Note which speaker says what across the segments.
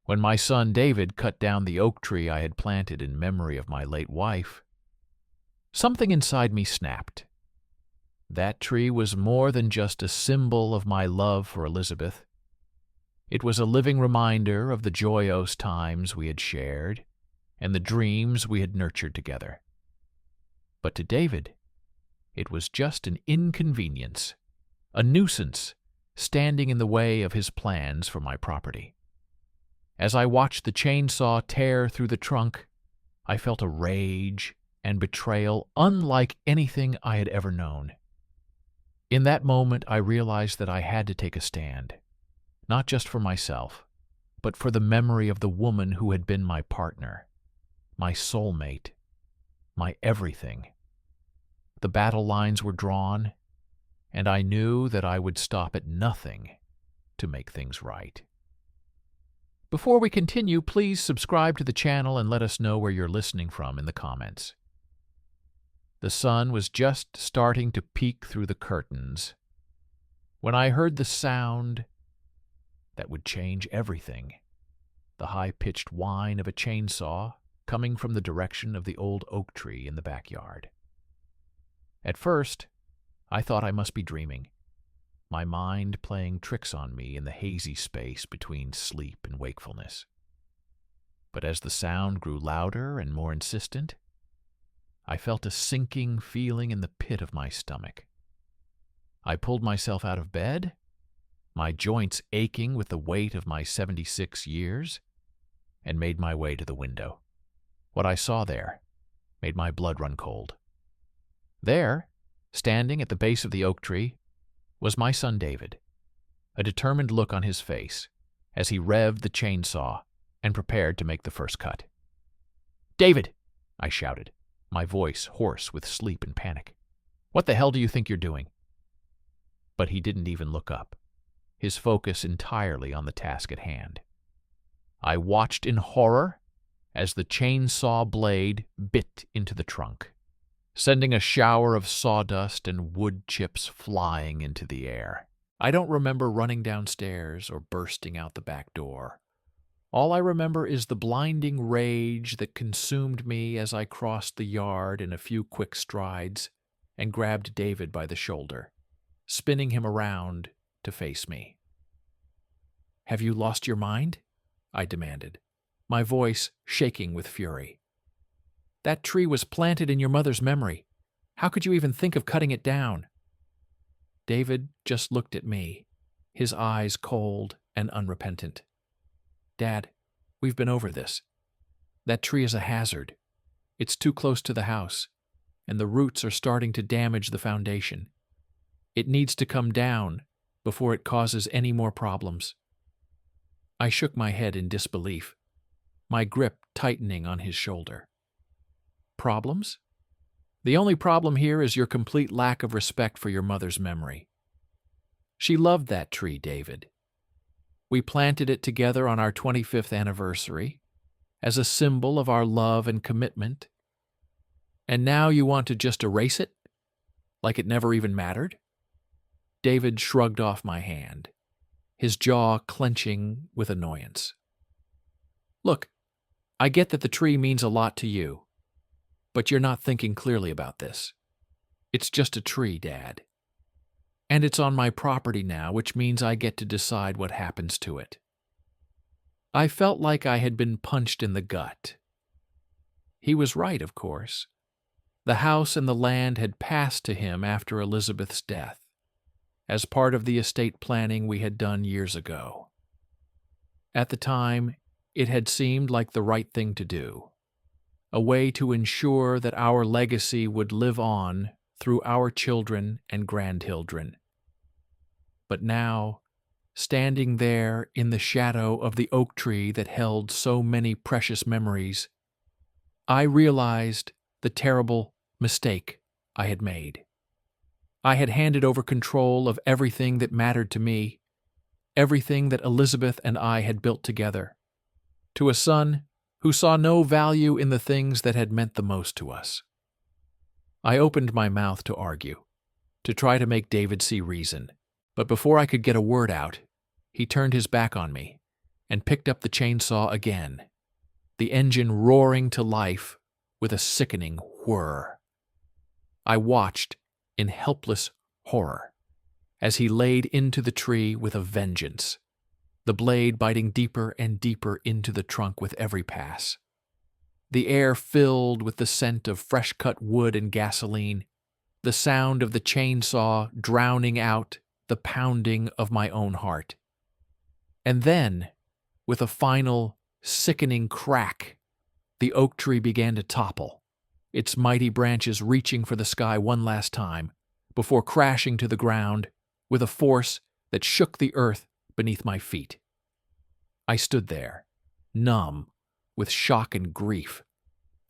Speaker 1: When my son David cut down the oak tree I had planted in memory of my late wife, something inside me snapped. That tree was more than just a symbol of my love for Elizabeth. It was a living reminder of the joyous times we had shared and the dreams we had nurtured together. But to David, it was just an inconvenience, a nuisance standing in the way of his plans for my property. As I watched the chainsaw tear through the trunk, I felt a rage and betrayal unlike anything I had ever known. In that moment, I realized that I had to take a stand, not just for myself, but for the memory of the woman who had been my partner, my soulmate, my everything. The battle lines were drawn, and I knew that I would stop at nothing to make things right. Before we continue, please subscribe to the channel and let us know where you're listening from in the comments. The sun was just starting to peek through the curtains when I heard the sound that would change everything, the high-pitched whine of a chainsaw coming from the direction of the old oak tree in the backyard. At first, I thought I must be dreaming, my mind playing tricks on me in the hazy space between sleep and wakefulness. But as the sound grew louder and more insistent, I felt a sinking feeling in the pit of my stomach. I pulled myself out of bed, my joints aching with the weight of my 76 years, and made my way to the window. What I saw there made my blood run cold. There, standing at the base of the oak tree, was my son David, a determined look on his face as he revved the chainsaw and prepared to make the first cut. "David!" I shouted, my voice hoarse with sleep and panic. "What the hell do you think you're doing?" But he didn't even look up, his focus entirely on the task at hand. I watched in horror as the chainsaw blade bit into the trunk, sending a shower of sawdust and wood chips flying into the air. I don't remember running downstairs or bursting out the back door. All I remember is the blinding rage that consumed me as I crossed the yard in a few quick strides and grabbed David by the shoulder, spinning him around to face me. "Have you lost your mind?" I demanded, my voice shaking with fury. "That tree was planted in your mother's memory. How could you even think of cutting it down?" David just looked at me, his eyes cold and unrepentant. "Dad, we've been over this. That tree is a hazard. It's too close to the house, and the roots are starting to damage the foundation. It needs to come down before it causes any more problems." I shook my head in disbelief, my grip tightening on his shoulder. "Problems? The only problem here is your complete lack of respect for your mother's memory. She loved that tree, David. We planted it together on our 25th anniversary as a symbol of our love and commitment. And now you want to just erase it? Like it never even mattered?" David shrugged off my hand, his jaw clenching with annoyance. "Look, I get that the tree means a lot to you, but you're not thinking clearly about this. It's just a tree, Dad. And it's on my property now, which means I get to decide what happens to it." I felt like I had been punched in the gut. He was right, of course. The house and the land had passed to him after Elizabeth's death, as part of the estate planning we had done years ago. At the time, it had seemed like the right thing to do, a way to ensure that our legacy would live on through our children and grandchildren. But now, standing there in the shadow of the oak tree that held so many precious memories, I realized the terrible mistake I had made. I had handed over control of everything that mattered to me, everything that Elizabeth and I had built together, to a son who saw no value in the things that had meant the most to us. I opened my mouth to argue, to try to make David see reason, but before I could get a word out, he turned his back on me and picked up the chainsaw again, the engine roaring to life with a sickening whir. I watched in helpless horror as he laid into the tree with a vengeance, the blade biting deeper and deeper into the trunk with every pass. The air filled with the scent of fresh-cut wood and gasoline, the sound of the chainsaw drowning out the pounding of my own heart. And then, with a final, sickening crack, the oak tree began to topple, its mighty branches reaching for the sky one last time, before crashing to the ground with a force that shook the earth beneath my feet. I stood there, numb with shock and grief,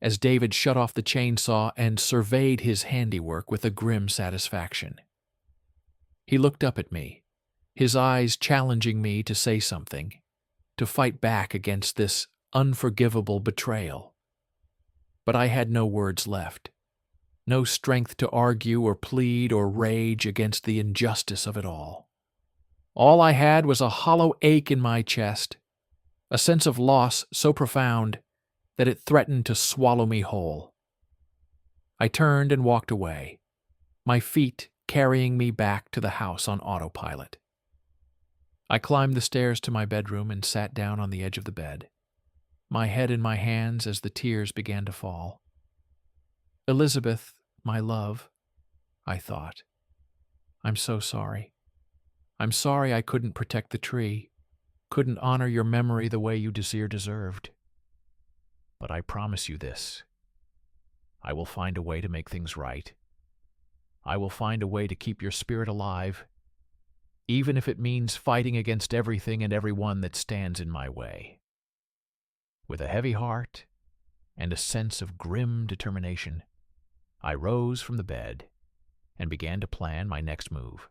Speaker 1: as David shut off the chainsaw and surveyed his handiwork with a grim satisfaction. He looked up at me, his eyes challenging me to say something, to fight back against this unforgivable betrayal. But I had no words left, no strength to argue or plead or rage against the injustice of it all. All I had was a hollow ache in my chest, a sense of loss so profound that it threatened to swallow me whole. I turned and walked away, my feet carrying me back to the house on autopilot. I climbed the stairs to my bedroom and sat down on the edge of the bed, my head in my hands as the tears began to fall. Elizabeth, my love, I thought, I'm so sorry. I'm sorry I couldn't protect the tree, couldn't honor your memory the way you deserved. But I promise you this. I will find a way to make things right. I will find a way to keep your spirit alive, even if it means fighting against everything and everyone that stands in my way. With a heavy heart and a sense of grim determination, I rose from the bed and began to plan my next move.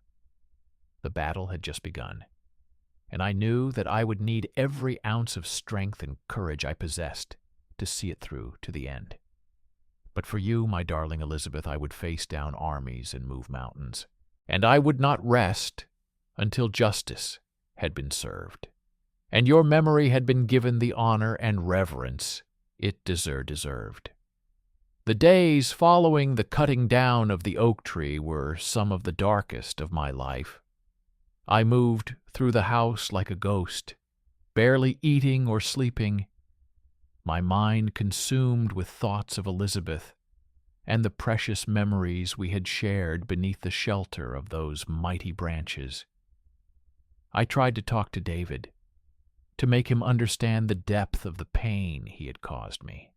Speaker 1: The battle had just begun, and I knew that I would need every ounce of strength and courage I possessed to see it through to the end. But for you, my darling Elizabeth, I would face down armies and move mountains, and I would not rest until justice had been served, and your memory had been given the honor and reverence it deserved. The days following the cutting down of the oak tree were some of the darkest of my life. I moved through the house like a ghost, barely eating or sleeping, my mind consumed with thoughts of Elizabeth and the precious memories we had shared beneath the shelter of those mighty branches. I tried to talk to David, to make him understand the depth of the pain he had caused me.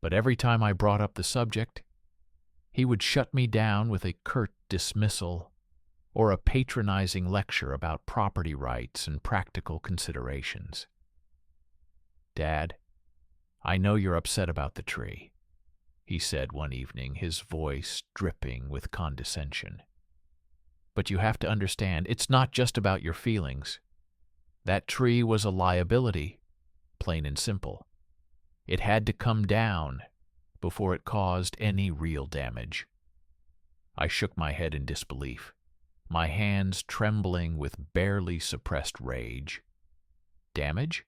Speaker 1: But every time I brought up the subject, he would shut me down with a curt dismissal or a patronizing lecture about property rights and practical considerations. Dad, I know you're upset about the tree, he said one evening, his voice dripping with condescension. But you have to understand, it's not just about your feelings. That tree was a liability, plain and simple. It had to come down before it caused any real damage. I shook my head in disbelief, my hands trembling with barely suppressed rage. Damage?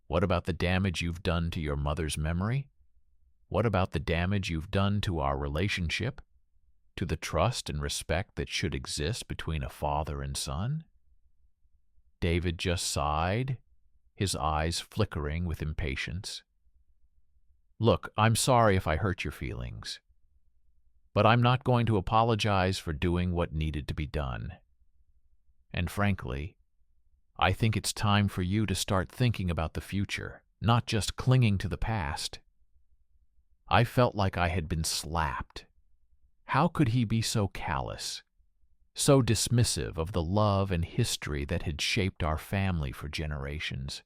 Speaker 1: What about the damage you've done to your mother's memory? What about the damage you've done to our relationship? To the trust and respect that should exist between a father and son? David just sighed, his eyes flickering with impatience. Look, I'm sorry if I hurt your feelings, but I'm not going to apologize for doing what needed to be done. And frankly, I think it's time for you to start thinking about the future, not just clinging to the past. I felt like I had been slapped. How could he be so callous, so dismissive of the love and history that had shaped our family for generations?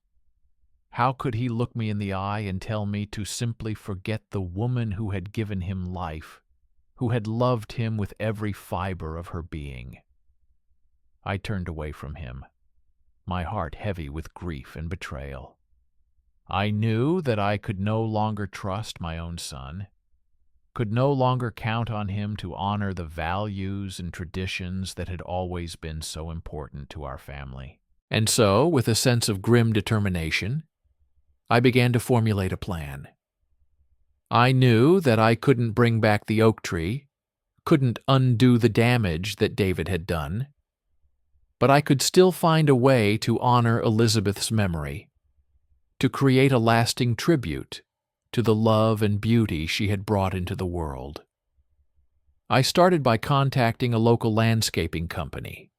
Speaker 1: How could he look me in the eye and tell me to simply forget the woman who had given him life, who had loved him with every fiber of her being? I turned away from him, my heart heavy with grief and betrayal. I knew that I could no longer trust my own son, could no longer count on him to honor the values and traditions that had always been so important to our family. And so, with a sense of grim determination, I began to formulate a plan. I knew that I couldn't bring back the oak tree, couldn't undo the damage that David had done, but I could still find a way to honor Elizabeth's memory, to create a lasting tribute to the love and beauty she had brought into the world. I started by contacting a local landscaping company,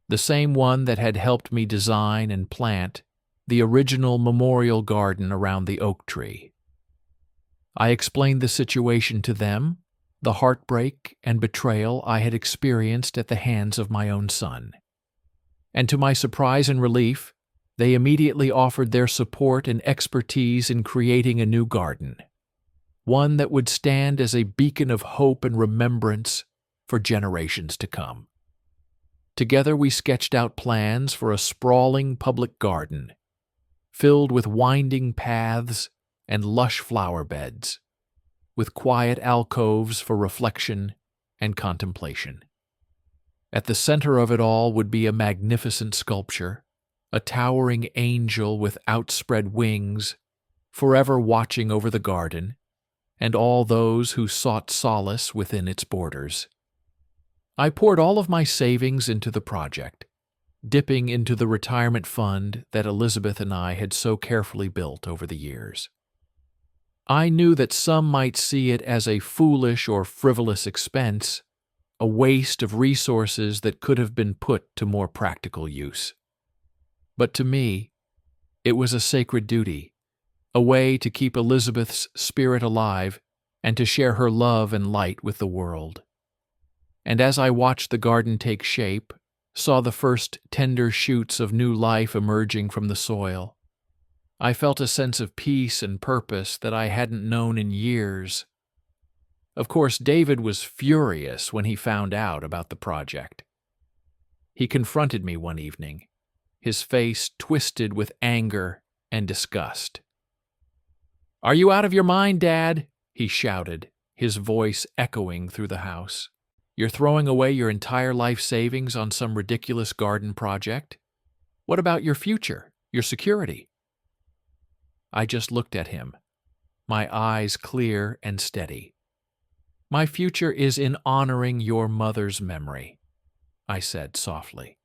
Speaker 1: the same one that had helped me design and plant the original memorial garden around the oak tree. I explained the situation to them, the heartbreak and betrayal I had experienced at the hands of my own son. And to my surprise and relief, they immediately offered their support and expertise in creating a new garden, one that would stand as a beacon of hope and remembrance for generations to come. Together we sketched out plans for a sprawling public garden, filled with winding paths and lush flower beds, with quiet alcoves for reflection and contemplation. At the center of it all would be a magnificent sculpture, a towering angel with outspread wings, forever watching over the garden, and all those who sought solace within its borders. I poured all of my savings into the project, dipping into the retirement fund that Elizabeth and I had so carefully built over the years. I knew that some might see it as a foolish or frivolous expense, a waste of resources that could have been put to more practical use. But to me, it was a sacred duty, a way to keep Elizabeth's spirit alive and to share her love and light with the world. And as I watched the garden take shape, saw the first tender shoots of new life emerging from the soil, I felt a sense of peace and purpose that I hadn't known in years. Of course, David was furious when he found out about the project. He confronted me one evening, his face twisted with anger and disgust. "Are you out of your mind, Dad?" he shouted, his voice echoing through the house. "You're throwing away your entire life savings on some ridiculous garden project? What about your future, your security?" I just looked at him, my eyes clear and steady. "My future is in honoring your mother's memory," I said softly.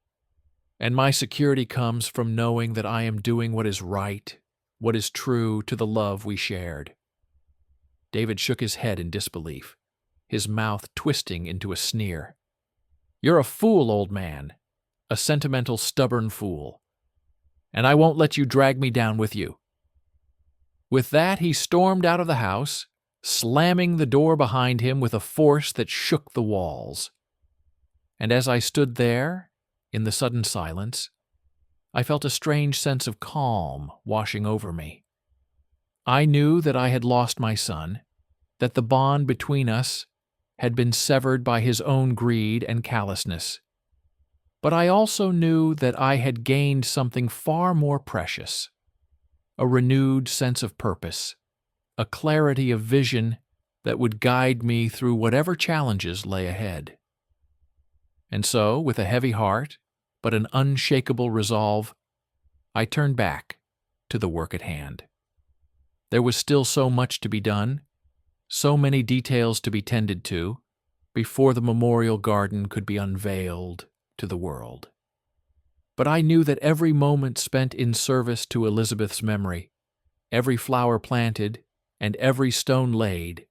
Speaker 1: "And my security comes from knowing that I am doing what is right, what is true to the love we shared." David shook his head in disbelief, his mouth twisting into a sneer. "You're a fool, old man, a sentimental, stubborn fool. And I won't let you drag me down with you." With that, he stormed out of the house, slamming the door behind him with a force that shook the walls. And as I stood there, in the sudden silence, I felt a strange sense of calm washing over me. I knew that I had lost my son, that the bond between us had been severed by his own greed and callousness. But I also knew that I had gained something far more precious, a renewed sense of purpose, a clarity of vision that would guide me through whatever challenges lay ahead. And so, with a heavy heart, but an unshakable resolve, I turned back to the work at hand. There was still so much to be done, so many details to be tended to, before the memorial garden could be unveiled to the world. But I knew that every moment spent in service to Elizabeth's memory, every flower planted, and every stone laid,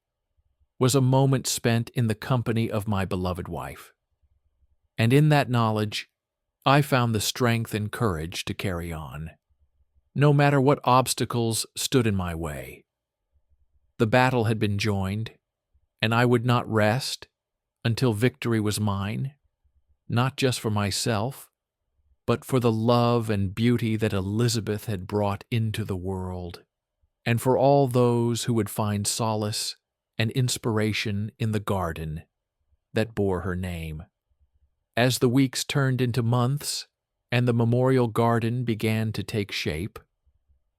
Speaker 1: was a moment spent in the company of my beloved wife. And in that knowledge, I found the strength and courage to carry on, no matter what obstacles stood in my way. The battle had been joined, and I would not rest until victory was mine, not just for myself, but for the love and beauty that Elizabeth had brought into the world, and for all those who would find solace and inspiration in the garden that bore her name. As the weeks turned into months and the memorial garden began to take shape,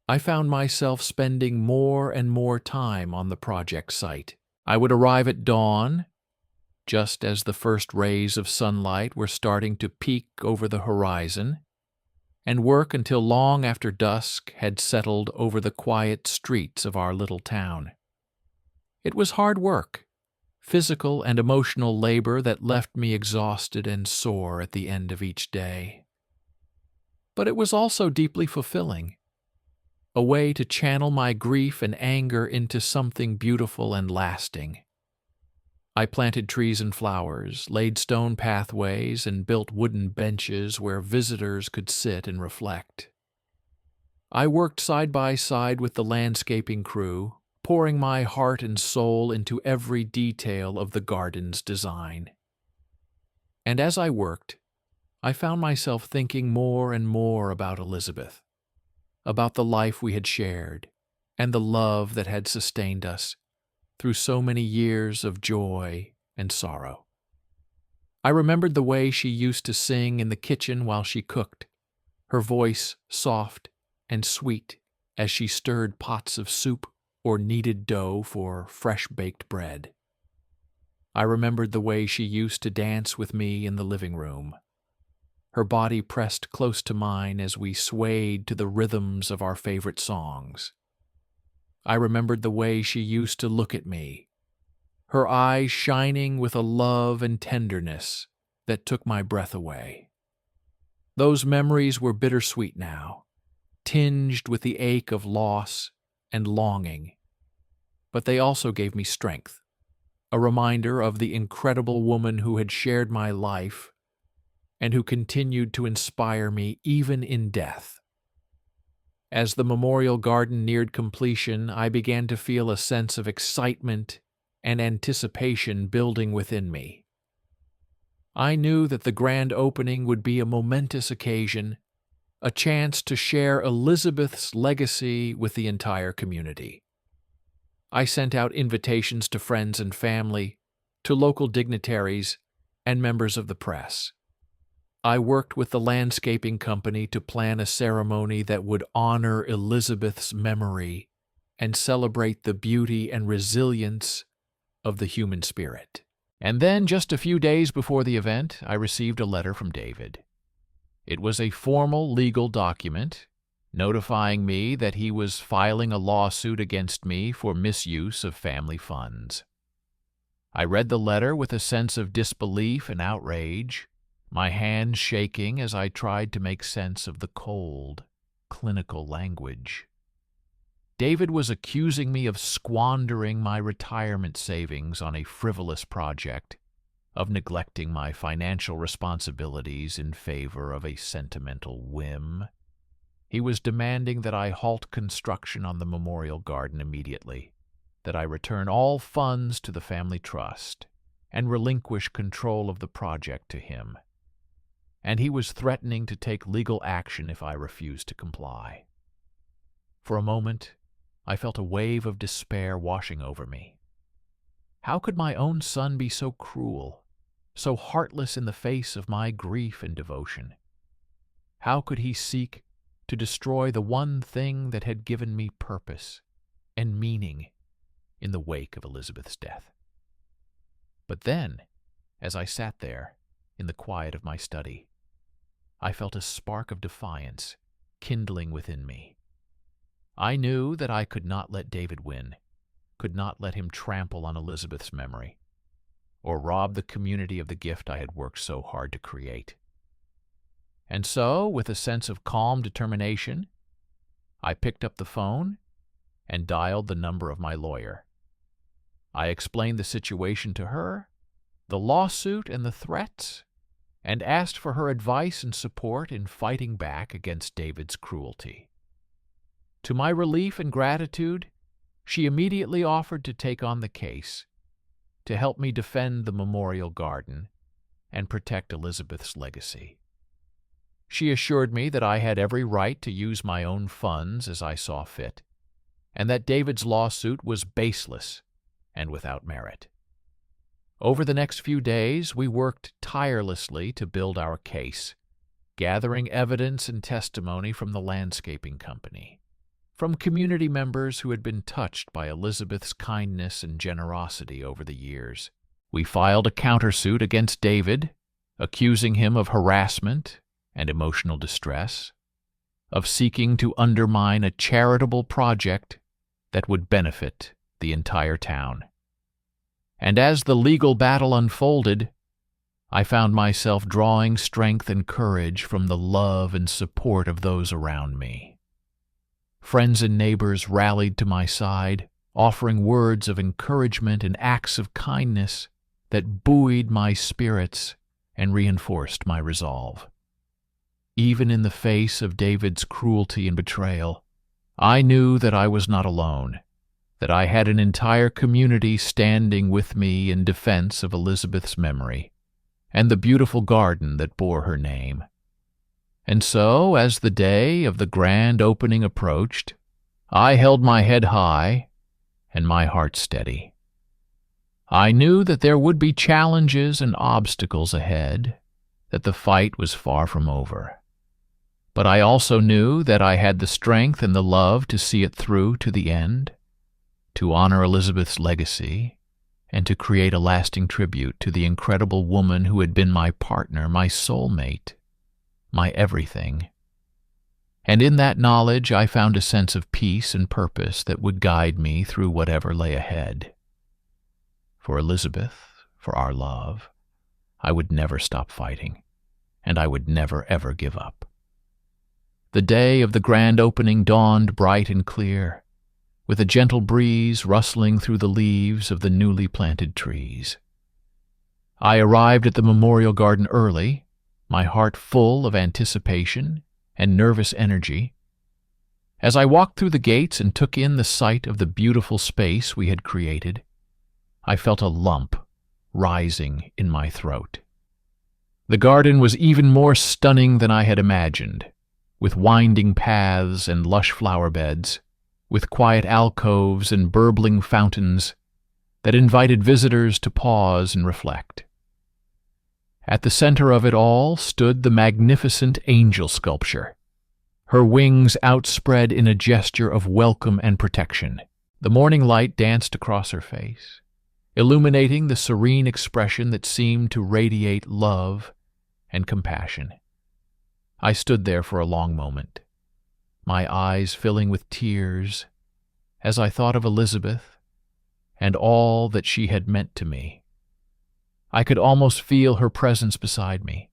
Speaker 1: I found myself spending more and more time on the project site. I would arrive at dawn, just as the first rays of sunlight were starting to peek over the horizon, and work until long after dusk had settled over the quiet streets of our little town. It was hard work, physical and emotional labor that left me exhausted and sore at the end of each day. But it was also deeply fulfilling, a way to channel my grief and anger into something beautiful and lasting. I planted trees and flowers, laid stone pathways, and built wooden benches where visitors could sit and reflect. I worked side by side with the landscaping crew, pouring my heart and soul into every detail of the garden's design. And as I worked, I found myself thinking more and more about Elizabeth, about the life we had shared, and the love that had sustained us through so many years of joy and sorrow. I remembered the way she used to sing in the kitchen while she cooked, her voice soft and sweet as she stirred pots of soup or kneaded dough for fresh-baked bread. I remembered the way she used to dance with me in the living room, her body pressed close to mine as we swayed to the rhythms of our favorite songs. I remembered the way she used to look at me, her eyes shining with a love and tenderness that took my breath away. Those memories were bittersweet now, tinged with the ache of loss and longing, but they also gave me strength, a reminder of the incredible woman who had shared my life and who continued to inspire me even in death. As the memorial garden neared completion, I began to feel a sense of excitement and anticipation building within me. I knew that the grand opening would be a momentous occasion, a chance to share Elizabeth's legacy with the entire community. I sent out invitations to friends and family, to local dignitaries, and members of the press. I worked with the landscaping company to plan a ceremony that would honor Elizabeth's memory and celebrate the beauty and resilience of the human spirit. And then, just a few days before the event, I received a letter from David. It was a formal legal document notifying me that he was filing a lawsuit against me for misuse of family funds. I read the letter with a sense of disbelief and outrage, my hands shaking as I tried to make sense of the cold, clinical language. David was accusing me of squandering my retirement savings on a frivolous project, of neglecting my financial responsibilities in favor of a sentimental whim. He was demanding that I halt construction on the memorial garden immediately, that I return all funds to the family trust, and relinquish control of the project to him. And he was threatening to take legal action if I refused to comply. For a moment, I felt a wave of despair washing over me. How could my own son be so cruel, so heartless in the face of my grief and devotion? How could he seek to destroy the one thing that had given me purpose and meaning in the wake of Elizabeth's death? But then, as I sat there in the quiet of my study, I felt a spark of defiance kindling within me. I knew that I could not let David win, could not let him trample on Elizabeth's memory, or rob the community of the gift I had worked so hard to create. And so, with a sense of calm determination, I picked up the phone and dialed the number of my lawyer. I explained the situation to her, the lawsuit and the threats, and asked for her advice and support in fighting back against David's cruelty. To my relief and gratitude, she immediately offered to take on the case, to help me defend the memorial garden and protect Elizabeth's legacy. She assured me that I had every right to use my own funds as I saw fit, and that David's lawsuit was baseless and without merit. Over the next few days, we worked tirelessly to build our case, gathering evidence and testimony from the landscaping company, from community members who had been touched by Elizabeth's kindness and generosity over the years. We filed a countersuit against David, accusing him of harassment and emotional distress, of seeking to undermine a charitable project that would benefit the entire town. And as the legal battle unfolded, I found myself drawing strength and courage from the love and support of those around me. Friends and neighbors rallied to my side, offering words of encouragement and acts of kindness that buoyed my spirits and reinforced my resolve. Even in the face of David's cruelty and betrayal, I knew that I was not alone, that I had an entire community standing with me in defense of Elizabeth's memory and the beautiful garden that bore her name. And so, as the day of the grand opening approached, I held my head high and my heart steady. I knew that there would be challenges and obstacles ahead, that the fight was far from over. But I also knew that I had the strength and the love to see it through to the end, to honor Elizabeth's legacy, and to create a lasting tribute to the incredible woman who had been my partner, my soulmate, my everything. And in that knowledge I found a sense of peace and purpose that would guide me through whatever lay ahead. For Elizabeth, for our love, I would never stop fighting, and I would never ever give up. The day of the grand opening dawned bright and clear, with a gentle breeze rustling through the leaves of the newly planted trees. I arrived at the memorial garden early, my heart full of anticipation and nervous energy. As I walked through the gates and took in the sight of the beautiful space we had created, I felt a lump rising in my throat. The garden was even more stunning than I had imagined, with winding paths and lush flower beds, with quiet alcoves and burbling fountains that invited visitors to pause and reflect. At the center of it all stood the magnificent angel sculpture, her wings outspread in a gesture of welcome and protection. The morning light danced across her face, illuminating the serene expression that seemed to radiate love and compassion. I stood there for a long moment, my eyes filling with tears as I thought of Elizabeth and all that she had meant to me. I could almost feel her presence beside me,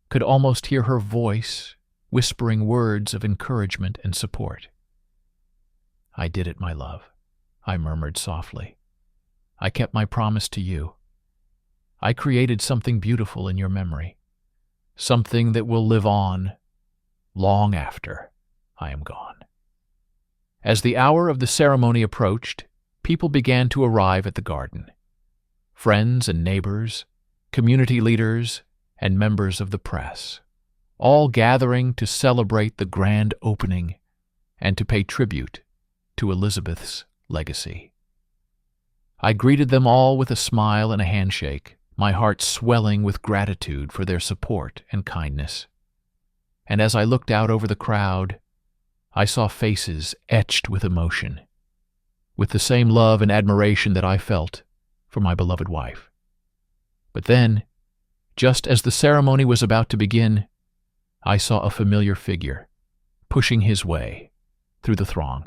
Speaker 1: could almost hear her voice whispering words of encouragement and support. "I did it, my love," I murmured softly. "I kept my promise to you. I created something beautiful in your memory, something that will live on long after I am gone." As the hour of the ceremony approached, people began to arrive at the garden. Friends and neighbors, community leaders, and members of the press, all gathering to celebrate the grand opening and to pay tribute to Elizabeth's legacy. I greeted them all with a smile and a handshake, my heart swelling with gratitude for their support and kindness. And as I looked out over the crowd, I saw faces etched with emotion, with the same love and admiration that I felt for my beloved wife. But then, just as the ceremony was about to begin, I saw a familiar figure pushing his way through the throng.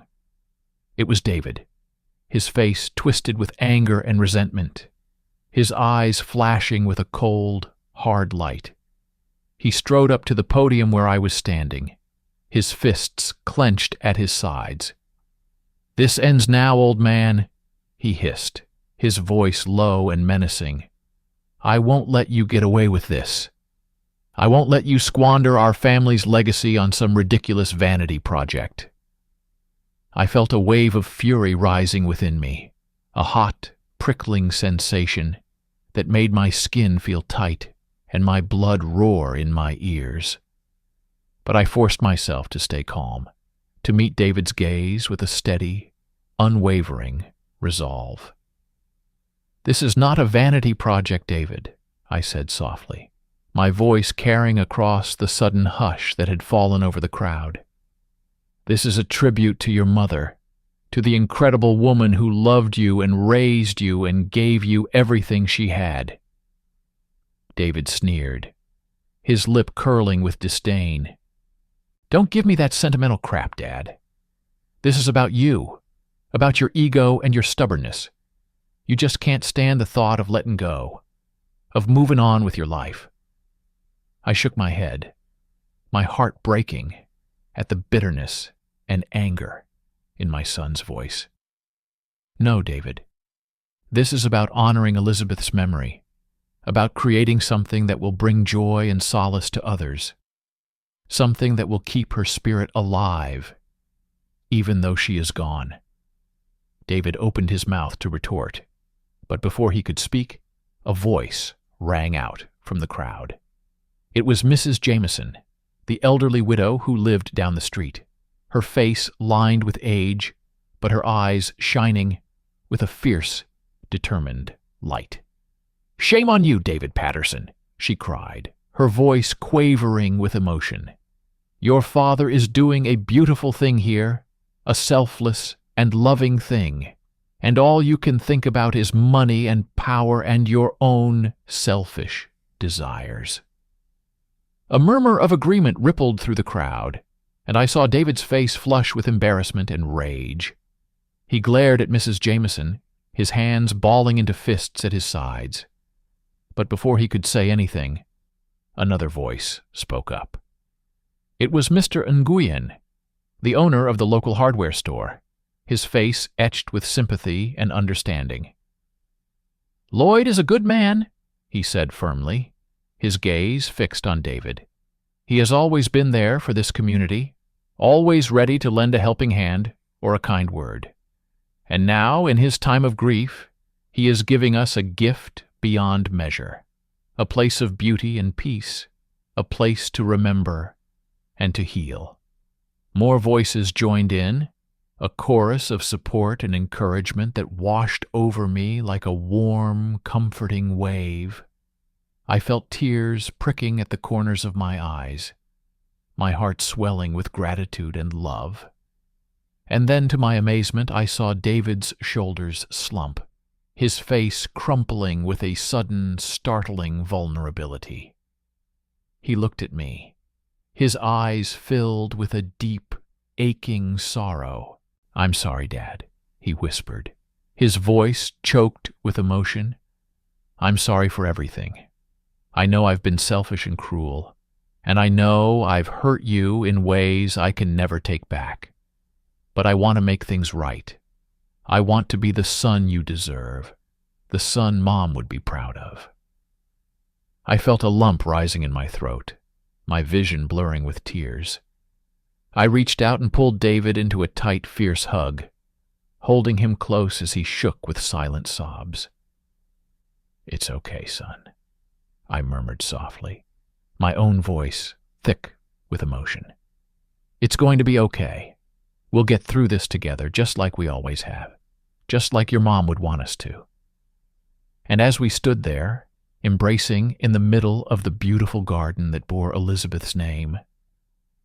Speaker 1: It was David, his face twisted with anger and resentment, his eyes flashing with a cold, hard light. He strode up to the podium where I was standing, his fists clenched at his sides. "This ends now, old man," he hissed, his voice low and menacing. "I won't let you get away with this. I won't let you squander our family's legacy on some ridiculous vanity project." I felt a wave of fury rising within me, a hot, prickling sensation that made my skin feel tight and my blood roar in my ears. But I forced myself to stay calm, to meet David's gaze with a steady, unwavering resolve. "This is not a vanity project, David," I said softly, my voice carrying across the sudden hush that had fallen over the crowd. "This is a tribute to your mother, to the incredible woman who loved you and raised you and gave you everything she had." David sneered, his lip curling with disdain. Don't give me that sentimental crap, Dad. This is about you, about your ego and your stubbornness. You just can't stand the thought of letting go, of moving on with your life. I shook my head, my heart breaking at the bitterness and anger in my son's voice. No, David. This is about honoring Elizabeth's memory, about creating something that will bring joy and solace to others, something that will keep her spirit alive, even though she is gone. David opened his mouth to retort, but before he could speak, a voice rang out from the crowd. It was Mrs. Jameson, the elderly widow who lived down the street, her face lined with age, but her eyes shining with a fierce, determined light. "Shame on you, David Patterson," she cried, her voice quavering with emotion. "Your father is doing a beautiful thing here, a selfless and loving thing, and all you can think about is money and power and your own selfish desires." A murmur of agreement rippled through the crowd, and I saw David's face flush with embarrassment and rage. He glared at Mrs. Jameson, his hands balling into fists at his sides. But before he could say anything, another voice spoke up. It was Mr. Nguyen, the owner of the local hardware store, his face etched with sympathy and understanding. "Lloyd is a good man," he said firmly, his gaze fixed on David. "He has always been there for this community, always ready to lend a helping hand or a kind word. And now, in his time of grief, he is giving us a gift beyond measure, a place of beauty and peace, a place to remember and to heal." More voices joined in, a chorus of support and encouragement that washed over me like a warm, comforting wave. I felt tears pricking at the corners of my eyes, my heart swelling with gratitude and love. And then, to my amazement, I saw David's shoulders slump, his face crumpling with a sudden, startling vulnerability. He looked at me, his eyes filled with a deep, aching sorrow. "I'm sorry, Dad," he whispered, his voice choked with emotion. "I'm sorry for everything. I know I've been selfish and cruel, and I know I've hurt you in ways I can never take back. But I want to make things right. I want to be the son you deserve, the son Mom would be proud of." I felt a lump rising in my throat, my vision blurring with tears. I reached out and pulled David into a tight, fierce hug, holding him close as he shook with silent sobs. "It's okay, son," I murmured softly, my own voice thick with emotion. "It's going to be okay. We'll get through this together just like we always have, just like your mom would want us to." And as we stood there, embracing in the middle of the beautiful garden that bore Elizabeth's name,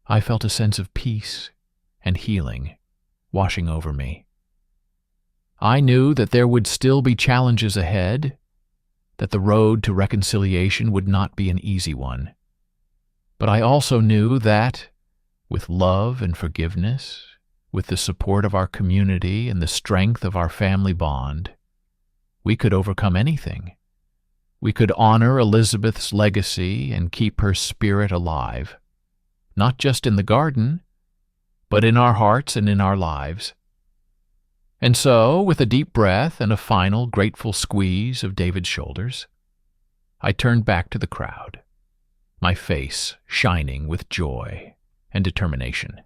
Speaker 1: I felt a sense of peace and healing washing over me. I knew that there would still be challenges ahead, that the road to reconciliation would not be an easy one. But I also knew that, with love and forgiveness, with the support of our community and the strength of our family bond, we could overcome anything. We could honor Elizabeth's legacy and keep her spirit alive, not just in the garden, but in our hearts and in our lives. And so, with a deep breath and a final grateful squeeze of David's shoulders, I turned back to the crowd, my face shining with joy and determination.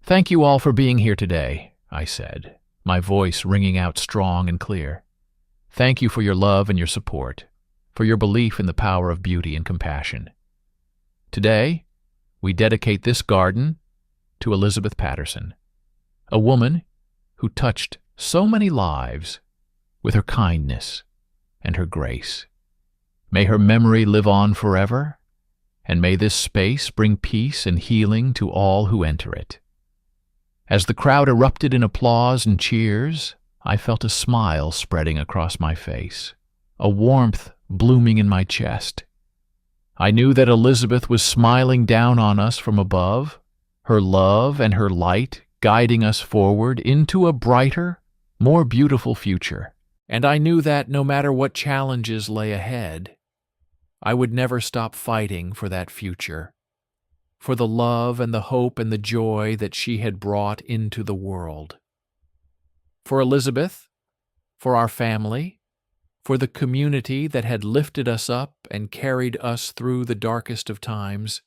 Speaker 1: "Thank you all for being here today," I said, my voice ringing out strong and clear. "Thank you for your love and your support, for your belief in the power of beauty and compassion. Today, we dedicate this garden to Elizabeth Patterson, a woman who touched so many lives with her kindness and her grace. May her memory live on forever, and may this space bring peace and healing to all who enter it." As the crowd erupted in applause and cheers, I felt a smile spreading across my face, a warmth blooming in my chest. I knew that Elizabeth was smiling down on us from above, her love and her light guiding us forward into a brighter, more beautiful future. And I knew that no matter what challenges lay ahead, I would never stop fighting for that future, for the love and the hope and the joy that she had brought into the world. For Elizabeth, for our family, for the community that had lifted us up and carried us through the darkest of times,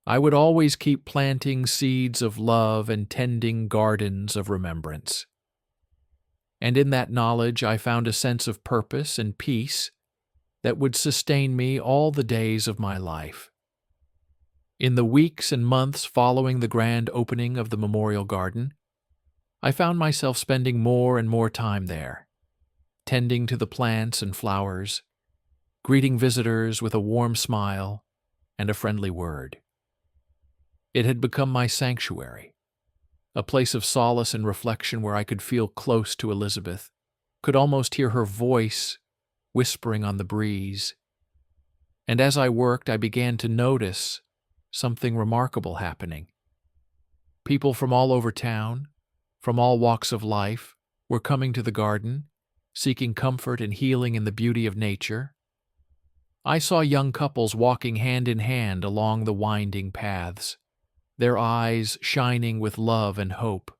Speaker 1: I would always keep planting seeds of love and tending gardens of remembrance. And in that knowledge I found a sense of purpose and peace that would sustain me all the days of my life. In the weeks and months following the grand opening of the Memorial Garden, I found myself spending more and more time there, tending to the plants and flowers, greeting visitors with a warm smile and a friendly word. It had become my sanctuary, a place of solace and reflection where I could feel close to Elizabeth, could almost hear her voice whispering on the breeze. And as I worked, I began to notice something remarkable happening. People from all over town, from all walks of life, were coming to the garden, seeking comfort and healing in the beauty of nature. I saw young couples walking hand in hand along the winding paths, their eyes shining with love and hope.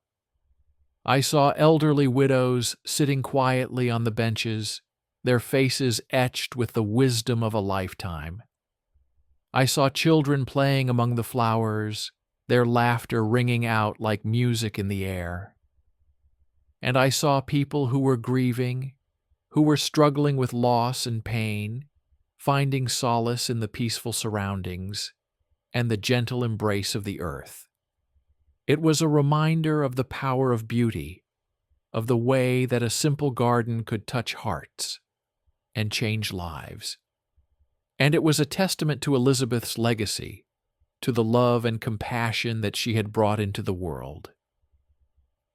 Speaker 1: I saw elderly widows sitting quietly on the benches, their faces etched with the wisdom of a lifetime. I saw children playing among the flowers, their laughter ringing out like music in the air. And I saw people who were grieving, who were struggling with loss and pain, finding solace in the peaceful surroundings and the gentle embrace of the earth. It was a reminder of the power of beauty, of the way that a simple garden could touch hearts and change lives. And it was a testament to Elizabeth's legacy, to the love and compassion that she had brought into the world.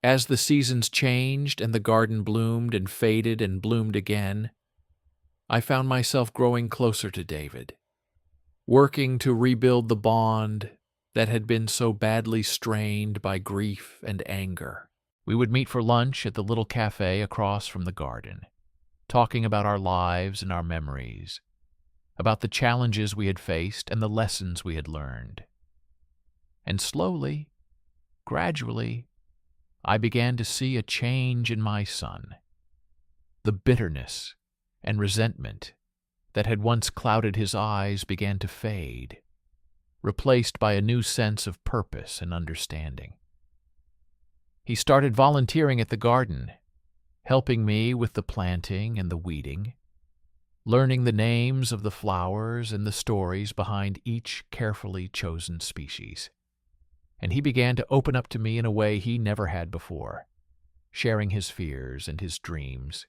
Speaker 1: As the seasons changed and the garden bloomed and faded and bloomed again, I found myself growing closer to David, working to rebuild the bond that had been so badly strained by grief and anger. We would meet for lunch at the little cafe across from the garden, talking about our lives and our memories, about the challenges we had faced and the lessons we had learned. And slowly, gradually, I began to see a change in my son. The bitterness and resentment that had once clouded his eyes began to fade, replaced by a new sense of purpose and understanding. He started volunteering at the garden, helping me with the planting and the weeding, learning the names of the flowers and the stories behind each carefully chosen species. And he began to open up to me in a way he never had before, sharing his fears and his dreams,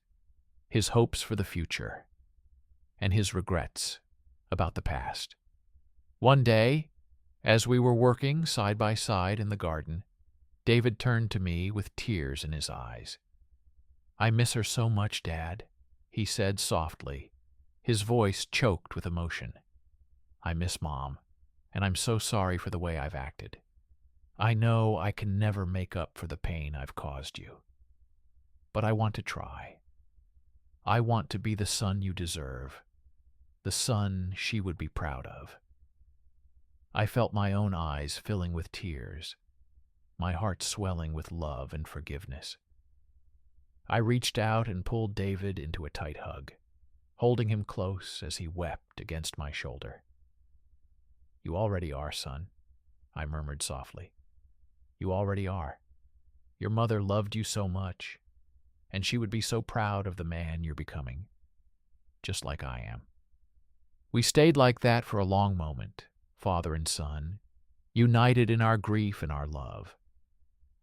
Speaker 1: his hopes for the future, and his regrets about the past. One day, as we were working side by side in the garden, David turned to me with tears in his eyes. "I miss her so much, Dad," he said softly, his voice choked with emotion. "I miss Mom, and I'm so sorry for the way I've acted. I know I can never make up for the pain I've caused you. But I want to try. I want to be the son you deserve, the son she would be proud of." I felt my own eyes filling with tears, my heart swelling with love and forgiveness. I reached out and pulled David into a tight hug, holding him close as he wept against my shoulder. "You already are, son," I murmured softly. "You already are. Your mother loved you so much, and she would be so proud of the man you're becoming, just like I am." We stayed like that for a long moment, father and son, united in our grief and our love.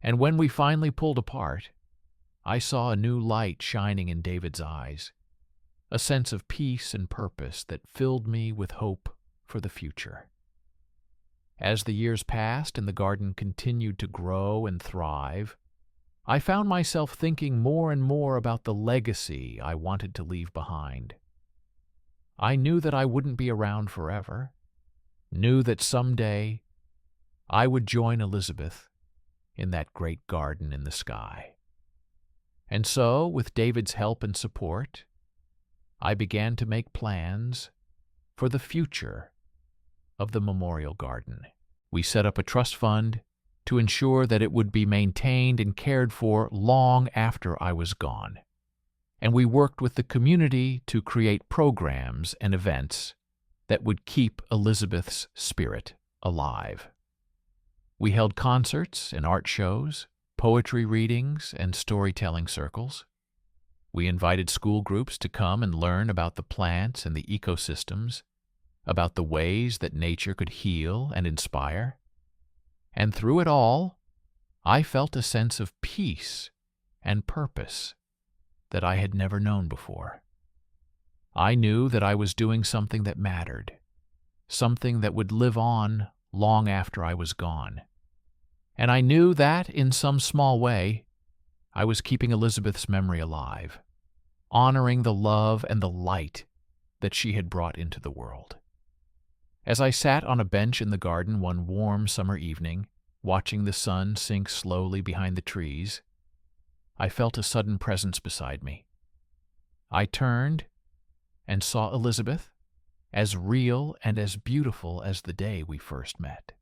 Speaker 1: And when we finally pulled apart, I saw a new light shining in David's eyes, a sense of peace and purpose that filled me with hope for the future. As the years passed and the garden continued to grow and thrive, I found myself thinking more and more about the legacy I wanted to leave behind. I knew that I wouldn't be around forever, knew that someday I would join Elizabeth in that great garden in the sky. And so, with David's help and support, I began to make plans for the future of the memorial garden. We set up a trust fund to ensure that it would be maintained and cared for long after I was gone. And we worked with the community to create programs and events that would keep Elizabeth's spirit alive. We held concerts and art shows, poetry readings, and storytelling circles. We invited school groups to come and learn about the plants and the ecosystems, about the ways that nature could heal and inspire. And through it all, I felt a sense of peace and purpose that I had never known before. I knew that I was doing something that mattered, something that would live on long after I was gone. And I knew that, in some small way, I was keeping Elizabeth's memory alive, honoring the love and the light that she had brought into the world. As I sat on a bench in the garden one warm summer evening, watching the sun sink slowly behind the trees, I felt a sudden presence beside me. I turned and saw Elizabeth, as real and as beautiful as the day we first met.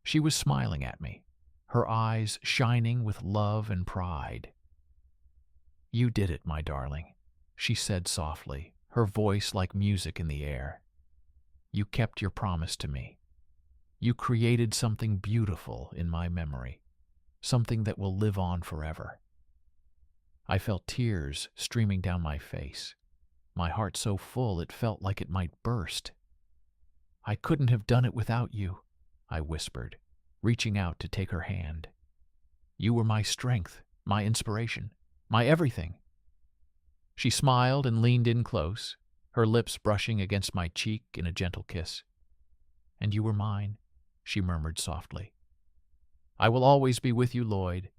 Speaker 1: She was smiling at me, her eyes shining with love and pride. "You did it, my darling," she said softly, her voice like music in the air. "You kept your promise to me. You created something beautiful in my memory, something that will live on forever." I felt tears streaming down my face, my heart so full it felt like it might burst. "I couldn't have done it without you," I whispered, reaching out to take her hand. "You were my strength, my inspiration, my everything." She smiled and leaned in close, her lips brushing against my cheek in a gentle kiss. "And you were mine," she murmured softly. "I will always be with you, Lloyd,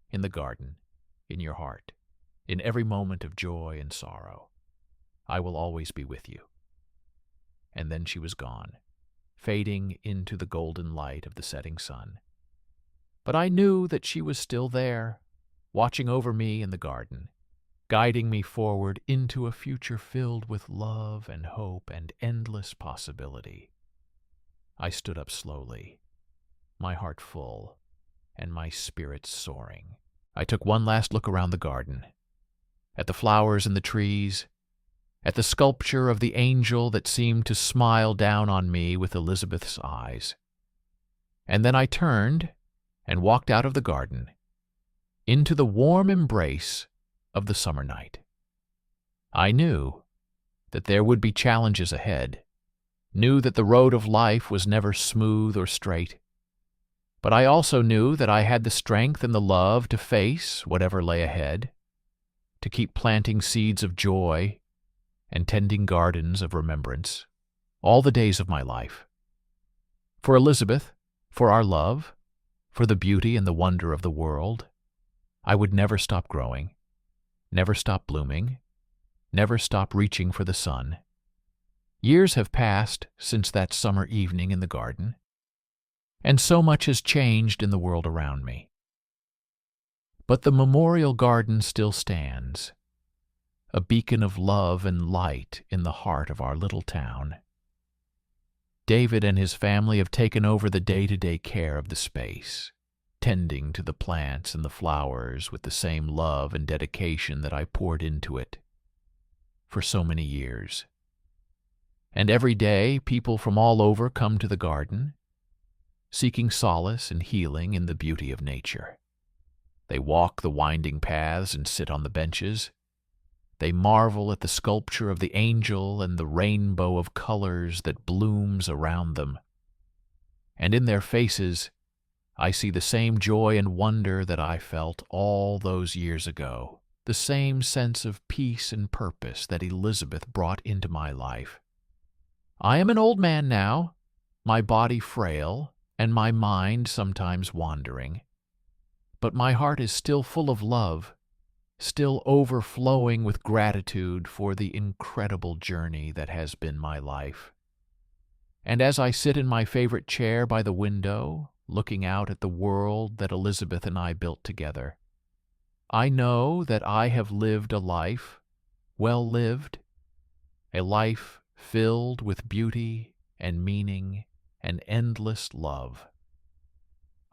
Speaker 1: in the garden, in your heart, in every moment of joy and sorrow. I will always be with you." And then she was gone, fading into the golden light of the setting sun. But I knew that she was still there, watching over me in the garden, guiding me forward into a future filled with love and hope and endless possibility. I stood up slowly, my heart full and my spirit soaring. I took one last look around the garden, at the flowers and the trees, at the sculpture of the angel that seemed to smile down on me with Elizabeth's eyes. And then I turned and walked out of the garden, into the warm embrace of the summer night. I knew that there would be challenges ahead, knew that the road of life was never smooth or straight, but I also knew that I had the strength and the love to face whatever lay ahead, to keep planting seeds of joy and tending gardens of remembrance all the days of my life. For Elizabeth, for our love, for the beauty and the wonder of the world, I would never stop growing, never stop blooming, never stop reaching for the sun. Years have passed since that summer evening in the garden, and so much has changed in the world around me. But the memorial garden still stands, a beacon of love and light in the heart of our little town. David and his family have taken over the day-to-day care of the space, tending to the plants and the flowers with the same love and dedication that I poured into it for so many years. And every day, people from all over come to the garden, seeking solace and healing in the beauty of nature. They walk the winding paths and sit on the benches. They marvel at the sculpture of the angel and the rainbow of colors that blooms around them. And in their faces, I see the same joy and wonder that I felt all those years ago, the same sense of peace and purpose that Elizabeth brought into my life. I am an old man now, my body frail, and my mind sometimes wandering. But my heart is still full of love, still overflowing with gratitude for the incredible journey that has been my life. And as I sit in my favorite chair by the window, looking out at the world that Elizabeth and I built together, I know that I have lived a life well lived, a life filled with beauty and meaning and endless love.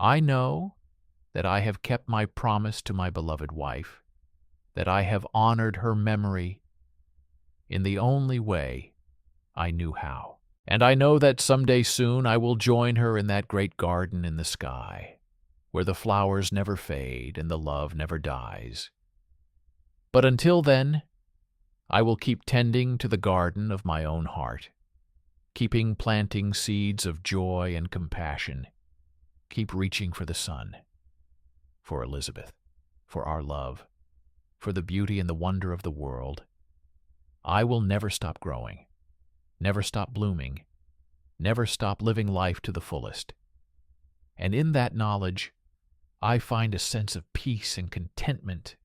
Speaker 1: I know that I have kept my promise to my beloved wife, that I have honored her memory in the only way I knew how. And I know that someday soon I will join her in that great garden in the sky, where the flowers never fade and the love never dies. But until then, I will keep tending to the garden of my own heart, keeping planting seeds of joy and compassion, keep reaching for the sun, for Elizabeth, for our love, for the beauty and the wonder of the world. I will never stop growing, never stop blooming, never stop living life to the fullest. And in that knowledge, I find a sense of peace and contentment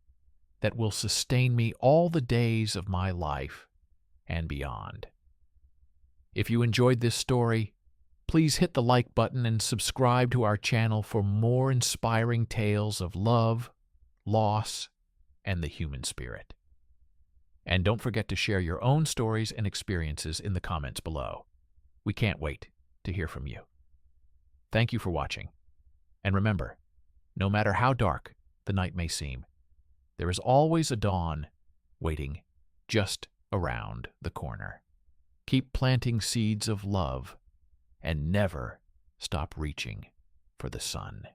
Speaker 1: that will sustain me all the days of my life and beyond. If you enjoyed this story, please hit the like button and subscribe to our channel for more inspiring tales of love, loss, and the human spirit. And don't forget to share your own stories and experiences in the comments below. We can't wait to hear from you. Thank you for watching. And remember, no matter how dark the night may seem, there is always a dawn waiting just around the corner. Keep planting seeds of love and never stop reaching for the sun.